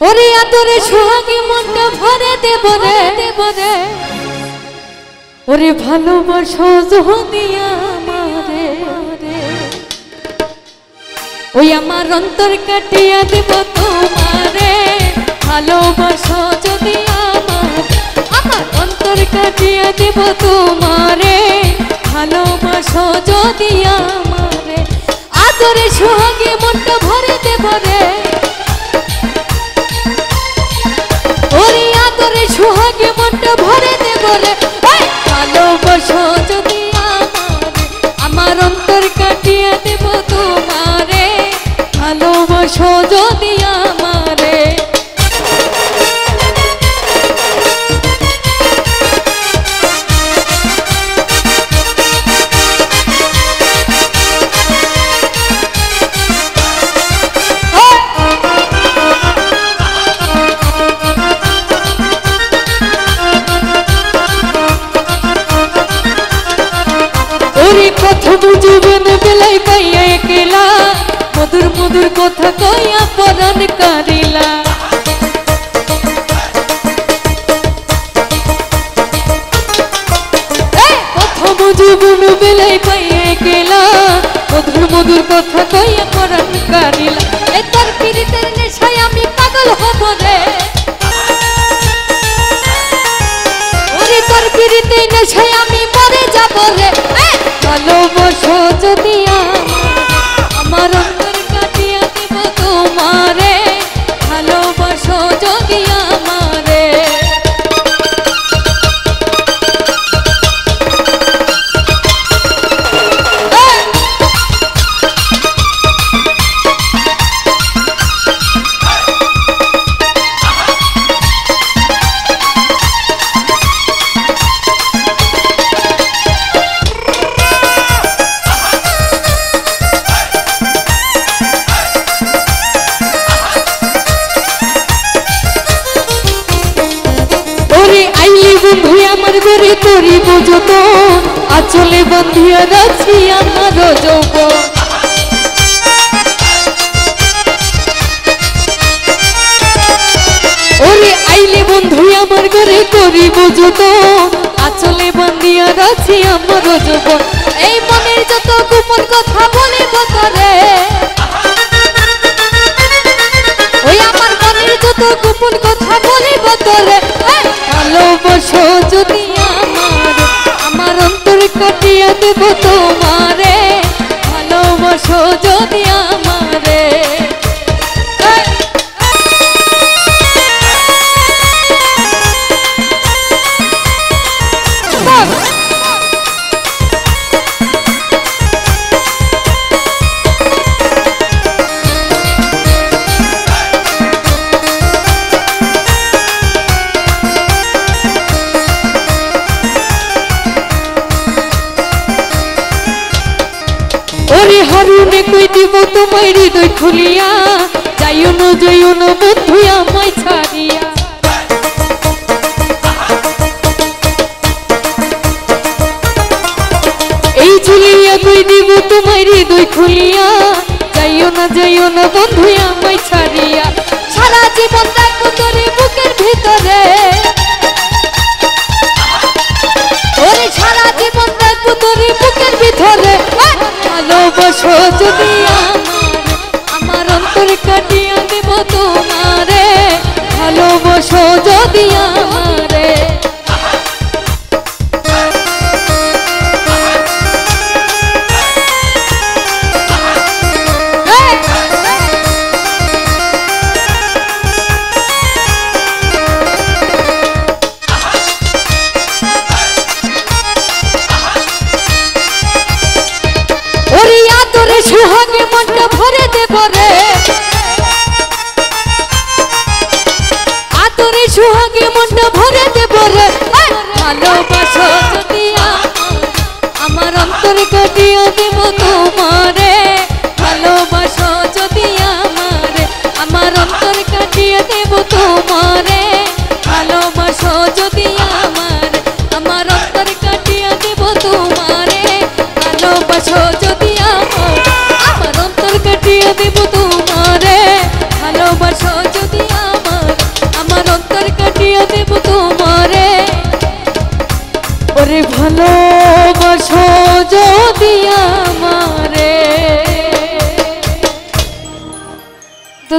ওরে আদরে সোহাগে মনটা ভরে দেব রে ওরে ভালোবাসো যদি আমারে ওই আমার অন্তর কাটিয়া দেব তোমারে ভালোবাসো যদি আমার অন্তর কাটিয়া দেব তোমারে ভালোবাসো যদি আমারে আদরে সোহাগে মনটা ভরে দেব রে ওরে আদরে সোহাগে মনটা ভরে দেব রে ভালোবাসো যদি আমার অন্তর কাটিয়া দেব তোমারে ভালোবাসো যদি আমারে প্রথম জীবন বেলায় পাইয়া একলা মধুর মধুর কথা কইয়া পরাণ কারিলা প্রথম জীবন বেলায় পাইয়া একলা মধুর মধুর কথা কইয়া পরাণ কারিলা এ তোর পীড়িতের নেশায় আমি পাগল হব রে ওরে তোর পীড়িতের নেশায় আমি মরে যাব রে ভালোবাসো যদি আমার অন্তর কাটিয়া দেব তোমারে ভালোবাসো যদি আমারে বন্ধু আমার ঘরে করিব যত আচলে বন্ধিয়া রাখছি আমার যৌবন ওরে আইলে বন্ধু আমার ঘরে করিব যত আচলে বন্ধিয়া রাখছি আমার যৌবন এই মনের যত গোপন কথা বলিব তোরে ওই আমার মনের যত গোপন কথা বলিব তোরে ভালোবাসো যদি আমার অন্তর কাটিয়া দেব তোমারে ভালোবাসো যদি আমারে ওরে হারুনে কই দিব তোমার হৃদয় খুলিয়া যাইও না বন্ধু আমায় ছাড়িয়া এই ঝুলিয়া কই দিব তোমার হৃদয় খুলিয়া যাইও না বন্ধু আমায় ছাড়িয়া সারা জীবন রাখবো তোরে বুকের ভিতরে ওরে সারা জীবন রাখবো তোরে বুকের ভিতরে ভালোবাসো যদি আমার অন্তর কাটিয়া দেব তোমারে ভালোবাসো যদি আমারে সোহাগে মনটা ভরে দেব রে আদরে সোহাগে মনটা ভরে দেব রে ভালোবাসো যদি আমার অন্তর কাটিয়া দেব তোমারে ভালোবাসো যদি আমার অন্তর কাটিয়া দেব তোমারে ভালোবাসো যদি আমার অন্তর কাটিয়া দেব তোমারে ভালোবাসো যদি আমার অন্তর কাটিয়া দেব তোমারে ভালোবাসো যদি আমার করিয়া দেব তোমারে। ওরে ভালোবাসো যদি আমারে। তো